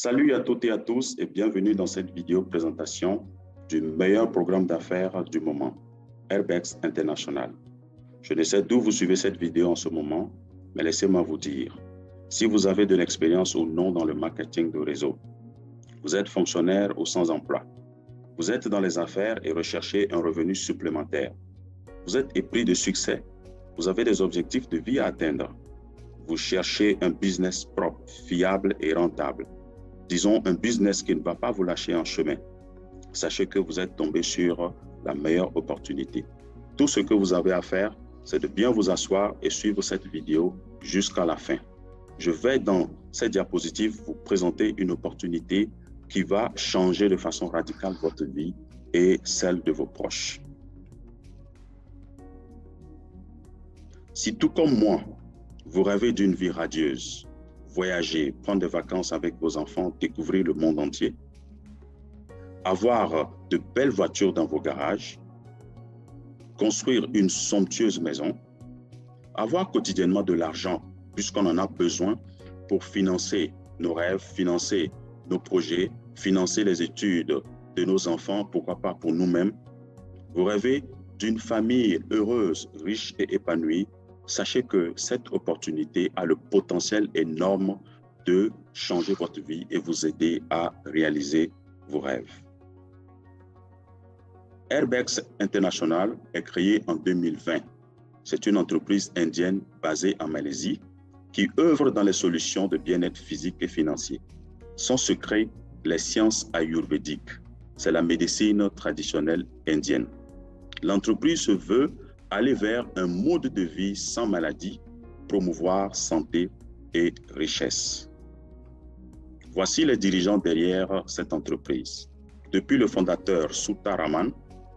Salut à toutes et à tous et bienvenue dans cette vidéo présentation du meilleur programme d'affaires du moment, Airbex International. Je ne sais d'où vous suivez cette vidéo en ce moment, mais laissez-moi vous dire, si vous avez de l'expérience ou non dans le marketing de réseau, vous êtes fonctionnaire ou sans emploi, vous êtes dans les affaires et recherchez un revenu supplémentaire, vous êtes épris de succès, vous avez des objectifs de vie à atteindre, vous cherchez un business propre, fiable et rentable. Disons un business qui ne va pas vous lâcher en chemin. Sachez que vous êtes tombé sur la meilleure opportunité. Tout ce que vous avez à faire, c'est de bien vous asseoir et suivre cette vidéo jusqu'à la fin. Je vais dans cette diapositive vous présenter une opportunité qui va changer de façon radicale votre vie et celle de vos proches. Si tout comme moi, vous rêvez d'une vie radieuse, voyager, prendre des vacances avec vos enfants, découvrir le monde entier, avoir de belles voitures dans vos garages, construire une somptueuse maison, avoir quotidiennement de l'argent puisqu'on en a besoin pour financer nos rêves, financer nos projets, financer les études de nos enfants, pourquoi pas pour nous-mêmes. Vous rêvez d'une famille heureuse, riche et épanouie. Sachez que cette opportunité a le potentiel énorme de changer votre vie et vous aider à réaliser vos rêves. Airbex International est créé en 2020. C'est une entreprise indienne basée en Malaisie qui œuvre dans les solutions de bien-être physique et financier. Son secret, les sciences ayurvédiques. C'est la médecine traditionnelle indienne. L'entreprise se veut aller vers un mode de vie sans maladie, promouvoir santé et richesse. Voici les dirigeants derrière cette entreprise. Depuis le fondateur Sutta Raman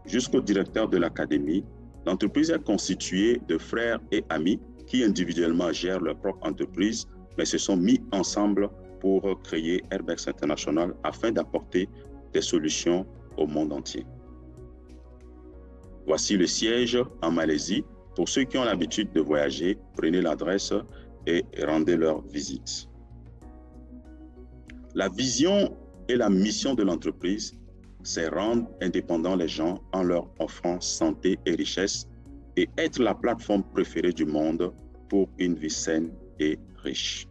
jusqu'au directeur de l'académie, l'entreprise est constituée de frères et amis qui individuellement gèrent leur propre entreprise, mais se sont mis ensemble pour créer Airbex International afin d'apporter des solutions au monde entier. Voici le siège en Malaisie. Pour ceux qui ont l'habitude de voyager, prenez l'adresse et rendez leur visite. La vision et la mission de l'entreprise, c'est rendre indépendants les gens en leur offrant santé et richesse et être la plateforme préférée du monde pour une vie saine et riche.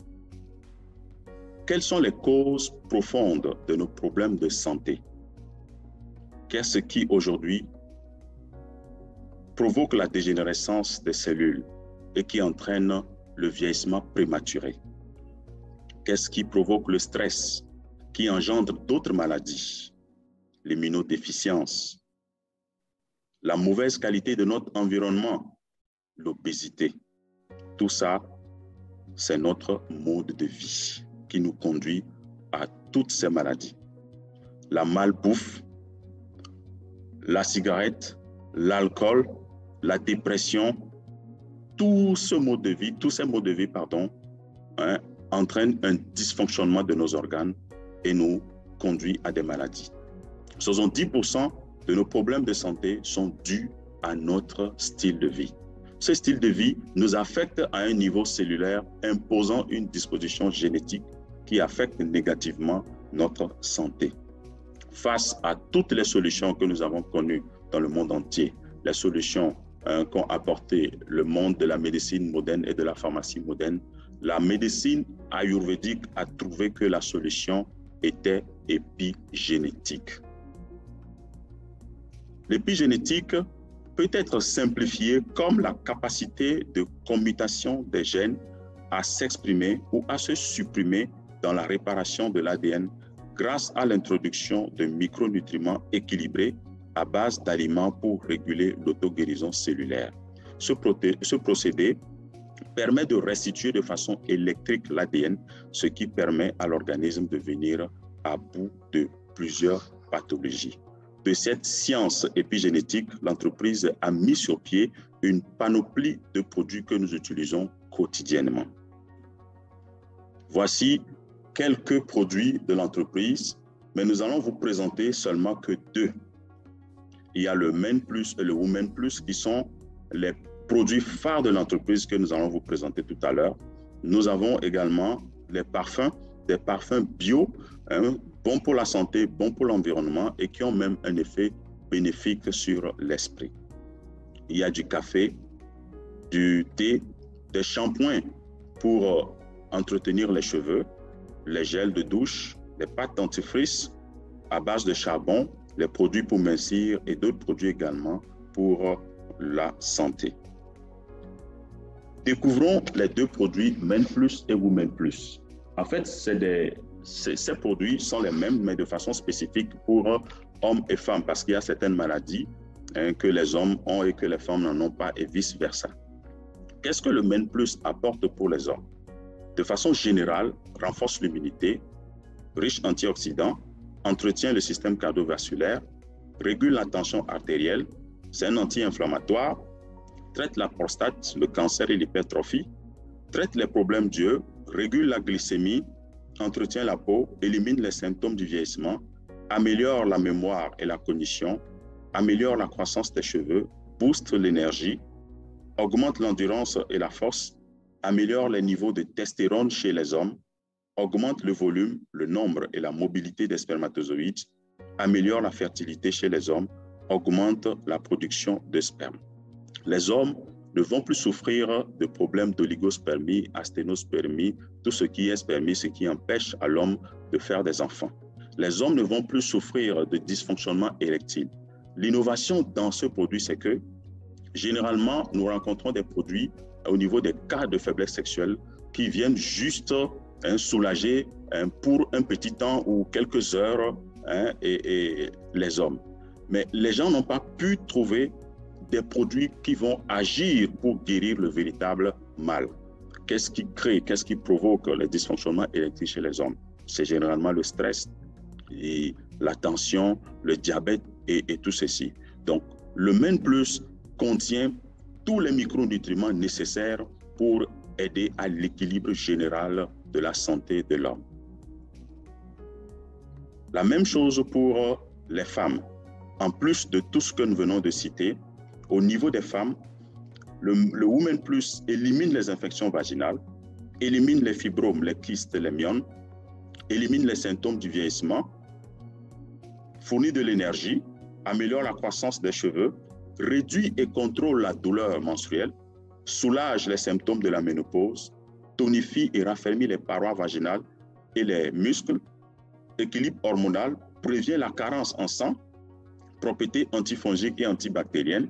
Quelles sont les causes profondes de nos problèmes de santé? Qu'est-ce qui aujourd'hui provoque la dégénérescence des cellules et qui entraîne le vieillissement prématuré? Qu'est-ce qui provoque le stress, qui engendre d'autres maladies? L'immunodéficience, la mauvaise qualité de notre environnement, l'obésité. Tout ça, c'est notre mode de vie qui nous conduit à toutes ces maladies. La malbouffe, la cigarette, l'alcool, la dépression, tous ces modes de vie, entraînent un dysfonctionnement de nos organes et nous conduit à des maladies. 70% de nos problèmes de santé sont dus à notre style de vie. Ce style de vie nous affecte à un niveau cellulaire, imposant une disposition génétique qui affecte négativement notre santé. Face à toutes les solutions que nous avons connues dans le monde entier, les solutions qu'ont apporté le monde de la médecine moderne et de la pharmacie moderne, la médecine ayurvédique a trouvé que la solution était épigénétique. L'épigénétique peut être simplifiée comme la capacité de commutation des gènes à s'exprimer ou à se supprimer dans la réparation de l'ADN grâce à l'introduction de micronutriments équilibrés à base d'aliments pour réguler l'auto-guérison cellulaire. Ce procédé permet de restituer de façon électrique l'ADN, ce qui permet à l'organisme de venir à bout de plusieurs pathologies. De cette science épigénétique, l'entreprise a mis sur pied une panoplie de produits que nous utilisons quotidiennement. Voici quelques produits de l'entreprise, mais nous allons vous présenter seulement que deux. Il y a le Men Plus et le Women Plus qui sont les produits phares de l'entreprise que nous allons vous présenter tout à l'heure. Nous avons également les parfums des parfums bio, hein, bons pour la santé, bons pour l'environnement et qui ont même un effet bénéfique sur l'esprit. Il y a du café, du thé, des shampoings pour entretenir les cheveux, les gels de douche, les pâtes dentifrice à base de charbon, les produits pour mincir et d'autres produits également pour la santé. Découvrons les deux produits Men Plus et Women Plus. En fait, ces produits sont les mêmes, mais de façon spécifique pour hommes et femmes, parce qu'il y a certaines maladies que les hommes ont et que les femmes n'en ont pas, et vice-versa. Qu'est-ce que le Men Plus apporte pour les hommes? De façon générale, renforce l'immunité, riche antioxydants, entretient le système cardiovasculaire, régule la tension artérielle, c'est un anti-inflammatoire, traite la prostate, le cancer et l'hypertrophie, traite les problèmes d'yeux, régule la glycémie, entretient la peau, élimine les symptômes du vieillissement, améliore la mémoire et la cognition, améliore la croissance des cheveux, booste l'énergie, augmente l'endurance et la force, améliore les niveaux de testostérone chez les hommes, augmente le volume, le nombre et la mobilité des spermatozoïdes, améliore la fertilité chez les hommes, augmente la production de sperme. Les hommes ne vont plus souffrir de problèmes d'oligospermie, asténospermie, tout ce qui est spermie, ce qui empêche à l'homme de faire des enfants. Les hommes ne vont plus souffrir de dysfonctionnement érectile. L'innovation dans ce produit, c'est que généralement, nous rencontrons des produits au niveau des cas de faiblesse sexuelle qui viennent juste soulager pour un petit temps ou quelques heures et les hommes. Mais les gens n'ont pas pu trouver des produits qui vont agir pour guérir le véritable mal. Qu'est-ce qui crée, qu'est-ce qui provoque les dysfonctionnements érectiles chez les hommes? C'est généralement le stress, et la tension, le diabète et tout ceci. Donc, le Men Plus contient tous les micronutriments nécessaires pour aider à l'équilibre général de la santé de l'homme. La même chose pour les femmes. En plus de tout ce que nous venons de citer, au niveau des femmes, le Women Plus élimine les infections vaginales, élimine les fibromes, les kystes, les myomes, élimine les symptômes du vieillissement, fournit de l'énergie, améliore la croissance des cheveux, réduit et contrôle la douleur menstruelle, soulage les symptômes de la ménopause, tonifie et raffermit les parois vaginales et les muscles, équilibre hormonal, prévient la carence en sang, propriétés antifongiques et antibactériennes,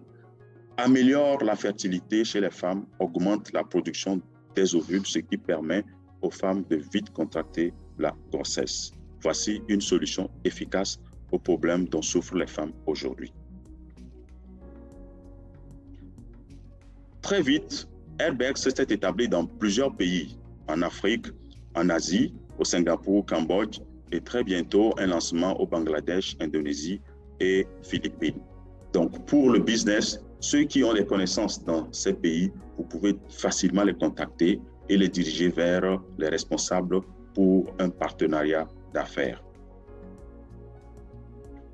améliore la fertilité chez les femmes, augmente la production des ovules, ce qui permet aux femmes de vite contracter la grossesse. Voici une solution efficace aux problèmes dont souffrent les femmes aujourd'hui. Très vite, Herbex s'est établi dans plusieurs pays, en Afrique, en Asie, au Singapour, au Cambodge, et très bientôt un lancement au Bangladesh, Indonésie et Philippines. Donc pour le business, ceux qui ont les connaissances dans ces pays, vous pouvez facilement les contacter et les diriger vers les responsables pour un partenariat d'affaires.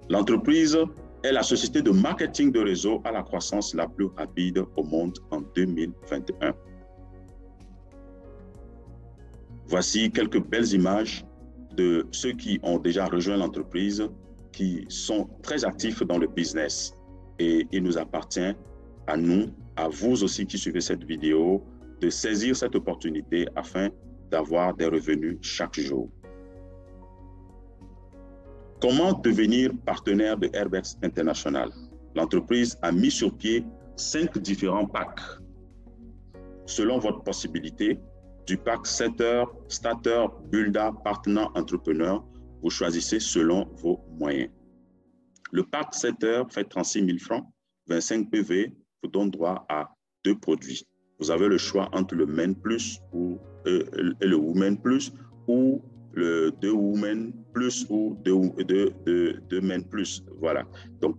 L'entreprise est la société de marketing de réseau à la croissance la plus rapide au monde en 2021. Voici quelques belles images de ceux qui ont déjà rejoint l'entreprise, qui sont très actifs dans le business. Et il nous appartient à nous, à vous aussi qui suivez cette vidéo, de saisir cette opportunité afin d'avoir des revenus chaque jour. Comment devenir partenaire de Herbex International? L'entreprise a mis sur pied 5 différents packs. Selon votre possibilité, du pack Setter, Starter, Builder, Partenaire, Entrepreneur, vous choisissez selon vos moyens. Le pack Setter fait 36 000 francs, 25 PV vous donne droit à 2 produits. Vous avez le choix entre le Men Plus et le Women Plus ou le 2 Women Plus ou 2 Men Plus. Voilà. Donc,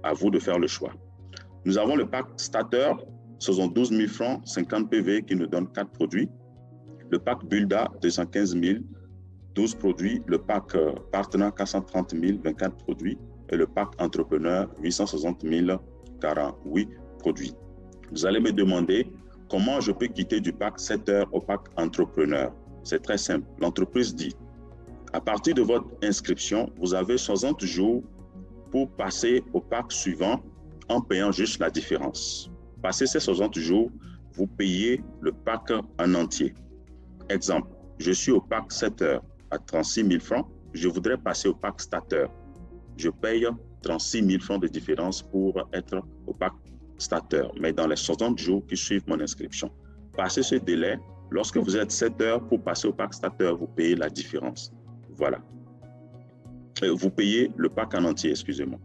à vous de faire le choix. Nous avons le pack Starter, ce sont 12 000 francs, 50 PV qui nous donne 4 produits. Le pack Builder, 215 000, 12 produits. Le pack Partenaire, 430 000, 24 produits. Et le pack Entrepreneur, 860 000, 48 produits. Vous allez me demander comment je peux quitter du pack Setter au pack Entrepreneur. C'est très simple. L'entreprise dit, À partir de votre inscription, vous avez 60 jours pour passer au pack suivant en payant juste la différence. Passé ces 60 jours, vous payez le pack en entier. Exemple, je suis au pack 7 heures à 36 000 francs. Je voudrais passer au pack starter. Je paye 36 000 francs de différence pour être au pack starter, mais dans les 60 jours qui suivent mon inscription. Passé ce délai, lorsque vous êtes 7 heures pour passer au pack starter, vous payez la différence. Voilà. Vous payez le pack en entier, excusez-moi.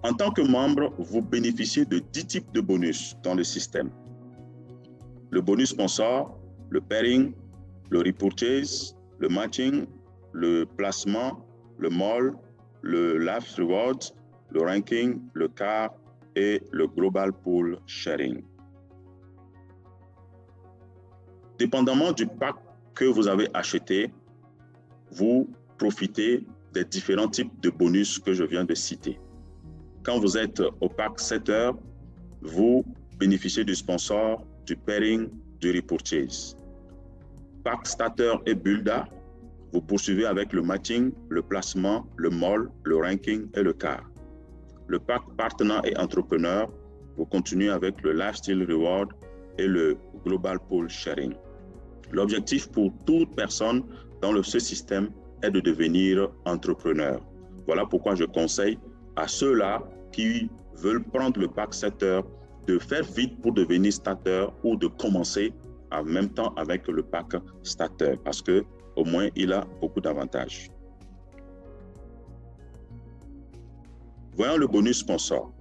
En tant que membre, vous bénéficiez de 10 types de bonus dans le système. Le bonus sponsor, le pairing, le repurchase, le matching, le placement, le mall, le life reward, le ranking, le car et le global pool sharing. Dépendamment du pack que vous avez acheté, vous profitez des différents types de bonus que je viens de citer. Quand vous êtes au pack 7 heures, vous bénéficiez du sponsor, du pairing, du repurchase. Pack starter et builder, vous poursuivez avec le matching, le placement, le mall, le ranking et le car. Le pack partenaire et entrepreneur, vous continuez avec le lifestyle reward et le global pool sharing. L'objectif pour toute personne dans ce système est de devenir entrepreneur. Voilà pourquoi je conseille à ceux-là qui veulent prendre le pack 7 heures de faire vite pour devenir starter ou de commencer en même temps avec le pack starter parce que au moins il a beaucoup d'avantages. Voyons le bonus sponsor.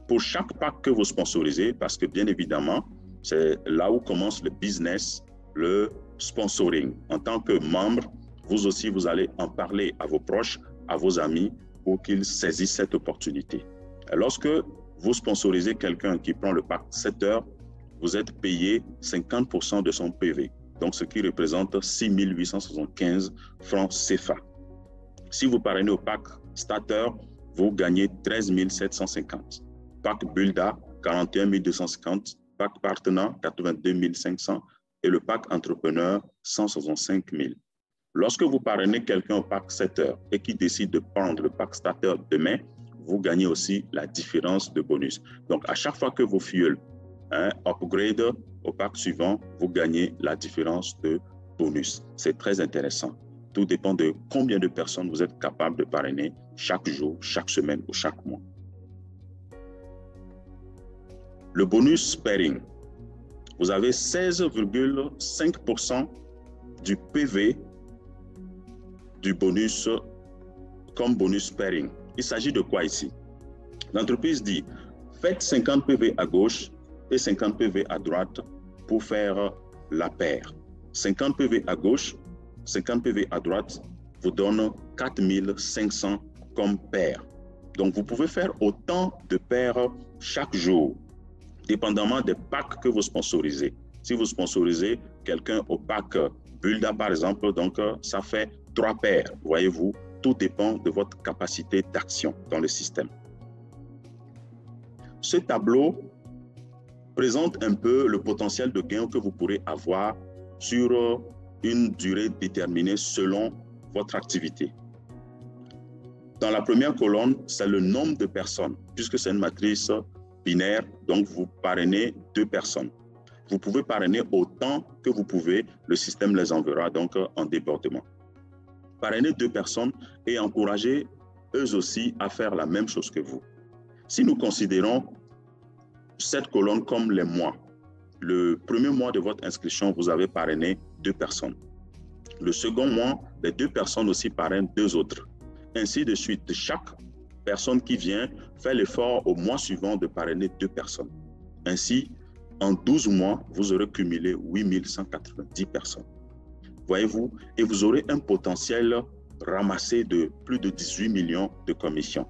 Pour chaque pack que vous sponsorisez, parce que bien évidemment, c'est là où commence le business, le sponsoring. En tant que membre, vous aussi, vous allez en parler à vos proches, à vos amis, pour qu'ils saisissent cette opportunité. Lorsque vous sponsorisez quelqu'un qui prend le pack 7 heures, vous êtes payé 50% de son PV, donc ce qui représente 6 875 francs CFA. Si vous parrainez au pack starter, vous gagnez 13 750. Pack Builder, 41 250. Pack Partenaire, 82 500. Et le pack Entrepreneur, 165 000. Lorsque vous parrainez quelqu'un au pack 7 heures et qui décide de prendre le pack starter demain, vous gagnez aussi la différence de bonus. Donc, à chaque fois que vous fuel upgrade au pack suivant, vous gagnez la différence de bonus. C'est très intéressant. Tout dépend de combien de personnes vous êtes capable de parrainer chaque jour, chaque semaine ou chaque mois. Le bonus pairing. Vous avez 16,5% du PV du bonus comme bonus pairing. Il s'agit de quoi ici? L'entreprise dit, faites 50 PV à gauche et 50 PV à droite pour faire la paire. 50 PV à gauche, 50 PV à droite vous donne 4 500 comme paire. Donc, vous pouvez faire autant de paires chaque jour, dépendamment des packs que vous sponsorisez. Si vous sponsorisez quelqu'un au pack Builder, par exemple, donc ça fait 3 paires. Voyez-vous, tout dépend de votre capacité d'action dans le système. Ce tableau présente un peu le potentiel de gain que vous pourrez avoir sur une durée déterminée selon votre activité. Dans la première colonne, c'est le nombre de personnes, puisque c'est une matrice binaire, donc vous parrainez 2 personnes. Vous pouvez parrainer autant que vous pouvez, le système les enverra donc en débordement. Parrainer 2 personnes et encourager eux aussi à faire la même chose que vous. Si nous considérons cette colonne comme les mois, le premier mois de votre inscription, vous avez parrainé 2 personnes. Le second mois, les 2 personnes aussi parrainent 2 autres. Ainsi de suite, chaque personne qui vient fait l'effort au mois suivant de parrainer 2 personnes. Ainsi, en 12 mois, vous aurez cumulé 8 190 personnes. Voyez-vous, et vous aurez un potentiel ramassé de plus de 18 millions de commissions.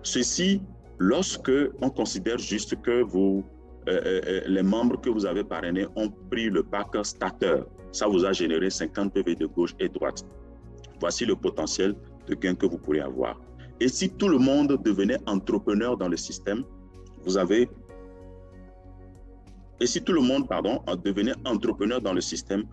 Ceci, lorsque on considère juste que les membres que vous avez parrainés ont pris le pack starter, ça vous a généré 50 PV de gauche et droite. Voici le potentiel de gain que vous pourrez avoir. Et si tout le monde devenait entrepreneur dans le système, vous avez Et si tout le monde, pardon, devenait entrepreneur dans le système,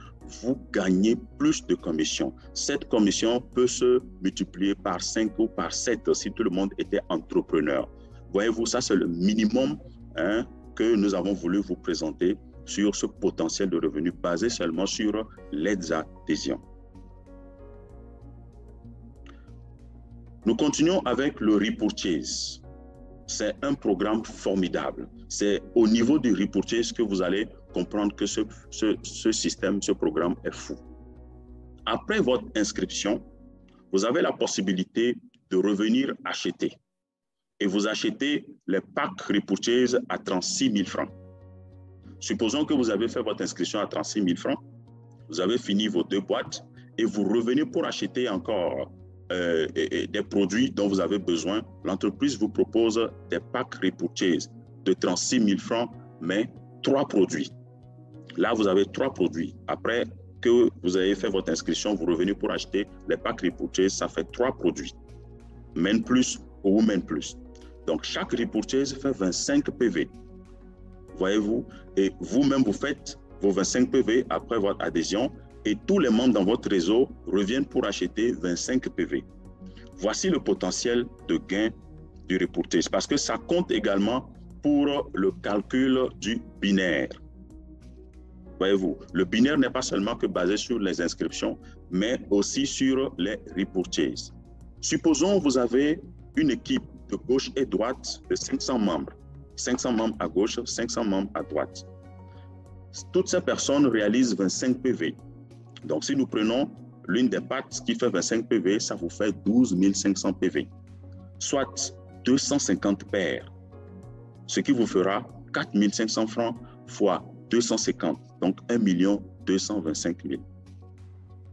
vous gagnez plus de commissions. Cette commission peut se multiplier par 5 ou par 7 si tout le monde était entrepreneur. Voyez-vous, ça c'est le minimum que nous avons voulu vous présenter sur ce potentiel de revenus basé seulement sur les adhésions. Nous continuons avec le repurchase. C'est un programme formidable. C'est au niveau du repurchase que vous allez comprendre que ce système, ce programme est fou. Après votre inscription, vous avez la possibilité de revenir acheter. Et vous achetez les packs repurchase à 36 000 francs. Supposons que vous avez fait votre inscription à 36 000 francs, vous avez fini vos 2 boîtes et vous revenez pour acheter encore des produits dont vous avez besoin. L'entreprise vous propose des packs repurchase de 36 000 francs, mais 3 produits. Là, vous avez 3 produits. Après que vous avez fait votre inscription, vous revenez pour acheter les packs repurchase, ça fait 3 produits. Men Plus ou Women Plus. Donc, chaque repurchase fait 25 PV. Voyez-vous? Et vous-même, vous faites vos 25 PV après votre adhésion et tous les membres dans votre réseau reviennent pour acheter 25 PV. Voici le potentiel de gain du repurchase parce que ça compte également pour le calcul du binaire. Voyez-vous, le binaire n'est pas seulement que basé sur les inscriptions, mais aussi sur les repurchases. Supposons que vous avez une équipe de gauche et droite de 500 membres. 500 membres à gauche, 500 membres à droite. Toutes ces personnes réalisent 25 PV. Donc, si nous prenons l'une des pattes qui fait 25 PV, ça vous fait 12 500 PV, soit 250 paires, ce qui vous fera 4 500 francs fois 250, donc 1 225 000.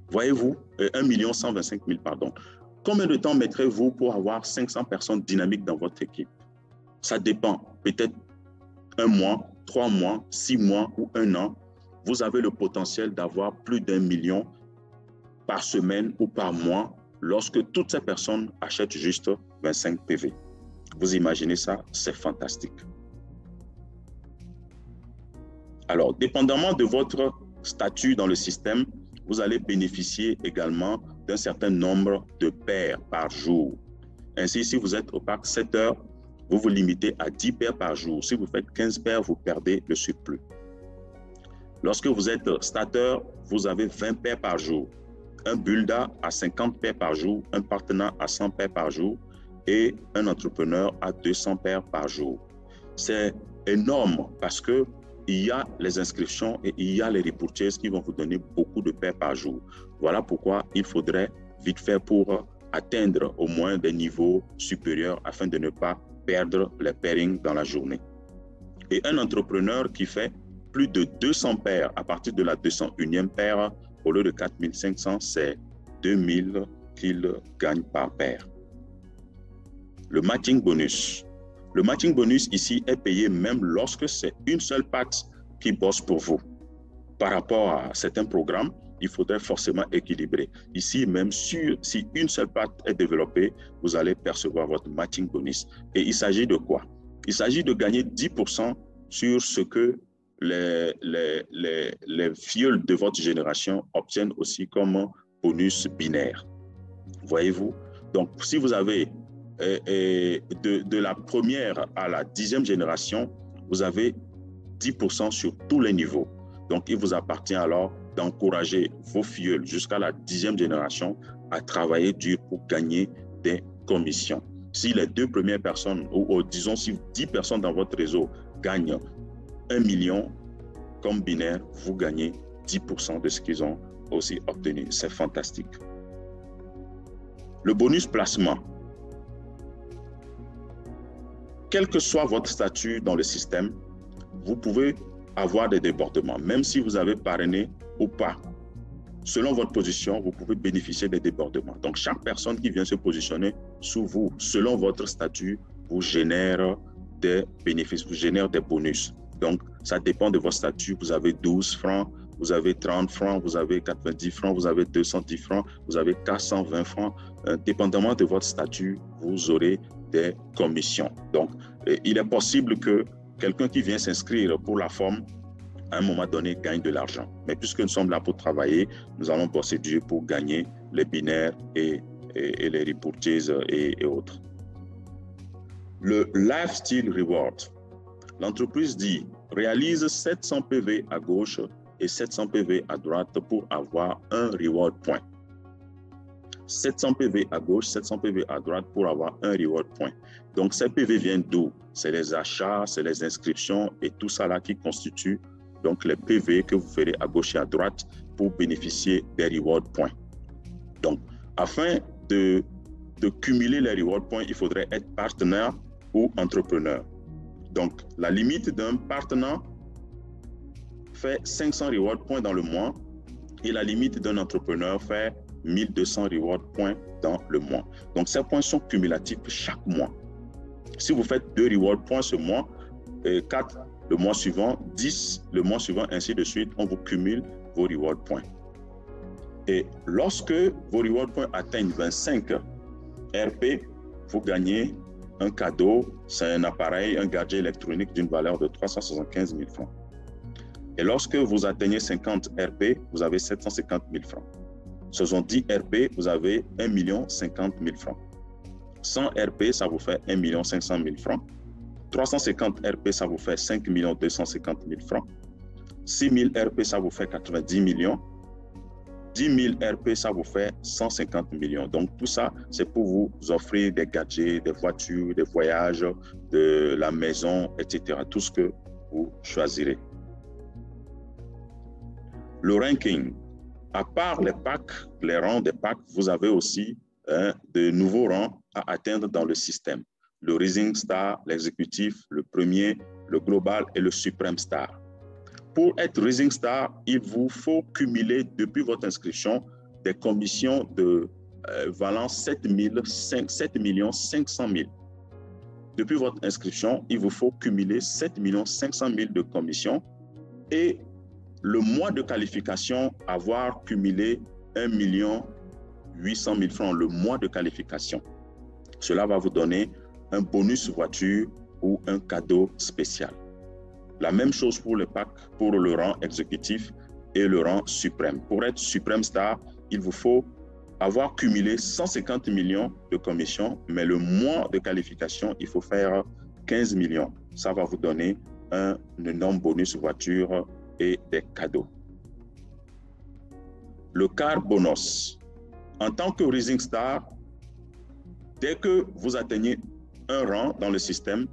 Voyez-vous, 1 125 000, pardon. Combien de temps mettrez-vous pour avoir 500 personnes dynamiques dans votre équipe? Ça dépend, peut-être 1 mois, 3 mois, 6 mois ou 1 an. Vous avez le potentiel d'avoir plus d'1 million par semaine ou par mois lorsque toutes ces personnes achètent juste 25 PV. Vous imaginez ça? C'est fantastique. Alors, dépendamment de votre statut dans le système, vous allez bénéficier également d'un certain nombre de paires par jour. Ainsi, si vous êtes au pack 7 heures, vous vous limitez à 10 paires par jour. Si vous faites 15 paires, vous perdez le surplus. Lorsque vous êtes starter, vous avez 20 paires par jour. Un builder à 50 paires par jour, un partenaire à 100 paires par jour et un entrepreneur à 200 paires par jour. C'est énorme parce que il y a les inscriptions et il y a les repurchases qui vont vous donner beaucoup de paires par jour. Voilà pourquoi il faudrait vite faire pour atteindre au moins des niveaux supérieurs afin de ne pas perdre les pairings dans la journée. Et un entrepreneur qui fait plus de 200 paires à partir de la 201e paire, au lieu de 4 500, c'est 2 000 qu'il gagne par paire. Le matching bonus. Le matching bonus ici est payé même lorsque c'est une seule patte qui bosse pour vous. Par rapport à certains programmes, il faudrait forcément équilibrer. Ici, même si une seule patte est développée, vous allez percevoir votre matching bonus. Et il s'agit de quoi? Il s'agit de gagner 10% sur ce que les filleuls de votre génération obtiennent aussi comme bonus binaire. Voyez-vous? Donc, si vous avez de la première à la 10e génération, vous avez 10% sur tous les niveaux. Donc, il vous appartient alors d'encourager vos filleuls jusqu'à la 10e génération à travailler dur pour gagner des commissions. Si les 2 premières personnes, ou disons si 10 personnes dans votre réseau gagnent 1 million comme binaire, vous gagnez 10% de ce qu'ils ont aussi obtenu. C'est fantastique. Le bonus placement. Quel que soit votre statut dans le système, vous pouvez avoir des débordements, même si vous avez parrainé ou pas. Selon votre position, vous pouvez bénéficier des débordements. Donc, chaque personne qui vient se positionner sous vous, selon votre statut, vous génère des bénéfices, vous génère des bonus. Donc, ça dépend de votre statut. Vous avez 12 francs, vous avez 30 francs, vous avez 90 francs, vous avez 210 francs, vous avez 420 francs. Dépendamment de votre statut, vous aurez des commissions. Donc, il est possible que quelqu'un qui vient s'inscrire pour la forme à un moment donné, gagnent de l'argent. Mais puisque nous sommes là pour travailler, nous allons bosser dur pour gagner les binaires et les repurchases et autres. Le Lifestyle Reward. L'entreprise dit, réalise 700 PV à gauche et 700 PV à droite pour avoir un reward point. 700 PV à gauche, 700 PV à droite pour avoir un reward point. Donc, ces PV viennent d'où? C'est les achats, c'est les inscriptions et tout ça là qui constitue donc les PV que vous ferez à gauche et à droite pour bénéficier des reward points. Donc, afin de cumuler les reward points, il faudrait être partenaire ou entrepreneur. Donc, la limite d'un partenaire fait 500 reward points dans le mois et la limite d'un entrepreneur fait 1200 reward points dans le mois. Donc, ces points sont cumulatifs chaque mois. Si vous faites 2 reward points ce mois, 4 le mois suivant, 10 le mois suivant, ainsi de suite, on vous cumule vos reward points. Et lorsque vos reward points atteignent 25 RP, vous gagnez un cadeau, c'est un appareil, un gadget électronique d'une valeur de 375 000 francs. Et lorsque vous atteignez 50 RP, vous avez 750 000 francs. 70 RP, vous avez 1 050 000 francs. 100 RP, ça vous fait 1 500 000 francs. 350 RP, ça vous fait 5 250 000 francs. 6 000 RP, ça vous fait 90 millions. 10 000 RP, ça vous fait 150 millions. Donc, tout ça, c'est pour vous offrir des gadgets, des voitures, des voyages, de la maison, etc. Tout ce que vous choisirez. Le ranking. À part les packs, les rangs des packs, vous avez aussi de nouveaux rangs à atteindre dans le système. Le Rising Star, l'exécutif, le premier, le global et le Supreme Star. Pour être Rising Star, il vous faut cumuler depuis votre inscription des commissions de valant 7 500 000. Depuis votre inscription, il vous faut cumuler 7 500 000 de commissions et le mois de qualification, avoir cumulé 1 800 000 francs le mois de qualification. Cela va vous donner un bonus voiture ou un cadeau spécial. La même chose pour le pack, pour le rang exécutif et le rang suprême. Pour être Supreme Star, il vous faut avoir cumulé 150 millions de commissions, mais le mois de qualification, il faut faire 15 millions. Ça va vous donner un énorme bonus voiture et des cadeaux. Le car bonus. En tant que Rising Star, dès que vous atteignez un rang dans le système,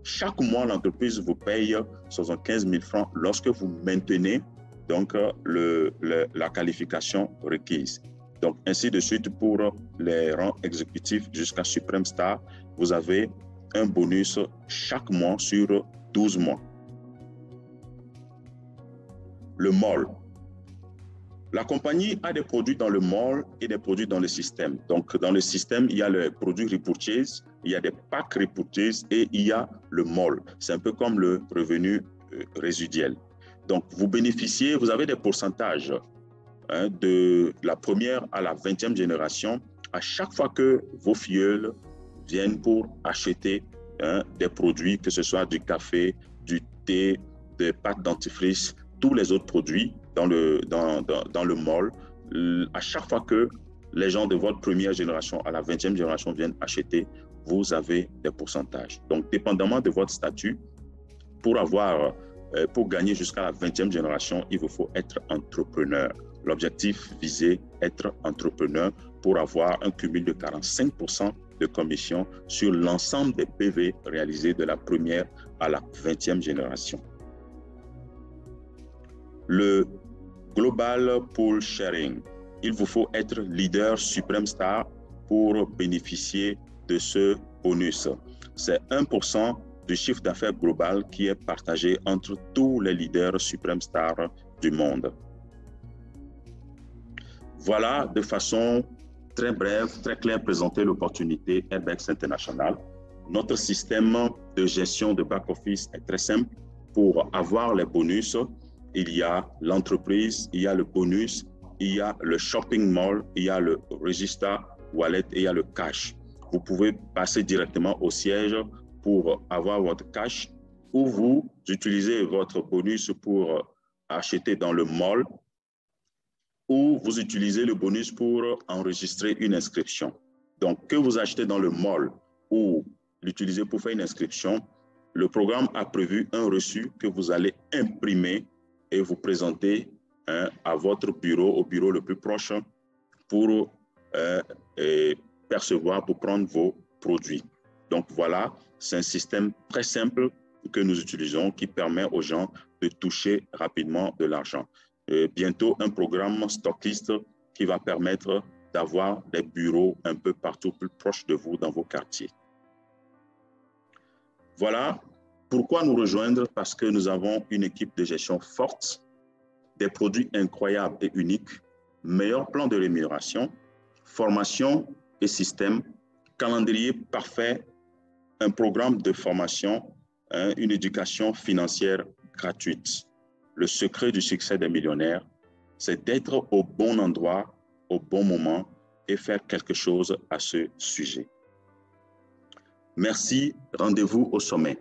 chaque mois, l'entreprise vous paye 75 000 francs lorsque vous maintenez donc, la qualification requise. Donc, ainsi de suite pour les rangs exécutifs jusqu'à Supreme Star, vous avez un bonus chaque mois sur 12 mois. Le mall. La compagnie a des produits dans le mall et des produits dans le système. Donc, dans le système, il y a le produit repurchase, il y a des packs repurchase et il y a le mall. C'est un peu comme le revenu résiduel. Donc, vous bénéficiez, vous avez des pourcentages de la première à la 20e génération à chaque fois que vos filleuls viennent pour acheter des produits, que ce soit du café, du thé, des pâtes dentifrice, tous les autres produits dans le mall, à chaque fois que les gens de votre première génération à la 20e génération viennent acheter, vous avez des pourcentages. Donc, dépendamment de votre statut, pour gagner jusqu'à la 20e génération, il vous faut être entrepreneur. L'objectif visé, être entrepreneur pour avoir un cumul de 45% de commission sur l'ensemble des PV réalisés de la première à la 20e génération. Le Global Pool Sharing. Il vous faut être leader Supreme Star pour bénéficier de ce bonus. C'est 1% du chiffre d'affaires global qui est partagé entre tous les leaders Supreme Star du monde. Voilà de façon très brève, très claire, présenter l'opportunité Airbex International. Notre système de gestion de back-office est très simple. Pour avoir les bonus, il y a l'entreprise, il y a le bonus, il y a le shopping mall, il y a le register wallet et il y a le cash. Vous pouvez passer directement au siège pour avoir votre cash ou vous utilisez votre bonus pour acheter dans le mall, ou vous utilisez le bonus pour enregistrer une inscription. Donc, que vous achetez dans le mall ou l'utilisez pour faire une inscription, le programme a prévu un reçu que vous allez imprimer et vous présenter à votre bureau, au bureau le plus proche, pour percevoir, pour prendre vos produits. Donc voilà, c'est un système très simple que nous utilisons qui permet aux gens de toucher rapidement de l'argent. Bientôt, un programme stockiste qui va permettre d'avoir des bureaux un peu partout plus proches de vous dans vos quartiers. Voilà pourquoi nous rejoindre, parce que nous avons une équipe de gestion forte, des produits incroyables et uniques, meilleur plan de rémunération, formation et système, calendrier parfait, un programme de formation, une éducation financière gratuite. Le secret du succès des millionnaires, c'est d'être au bon endroit, au bon moment et faire quelque chose à ce sujet. Merci, rendez-vous au sommet.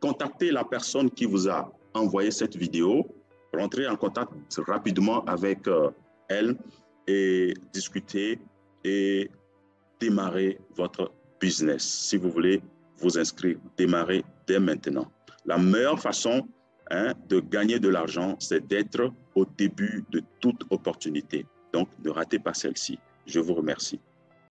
Contactez la personne qui vous a envoyé cette vidéo, rentrez en contact rapidement avec elle et discutez et démarrez votre business. Si vous voulez vous inscrire, démarrez dès maintenant. La meilleure façon de gagner de l'argent, c'est d'être au début de toute opportunité. Donc, ne ratez pas celle-ci. Je vous remercie.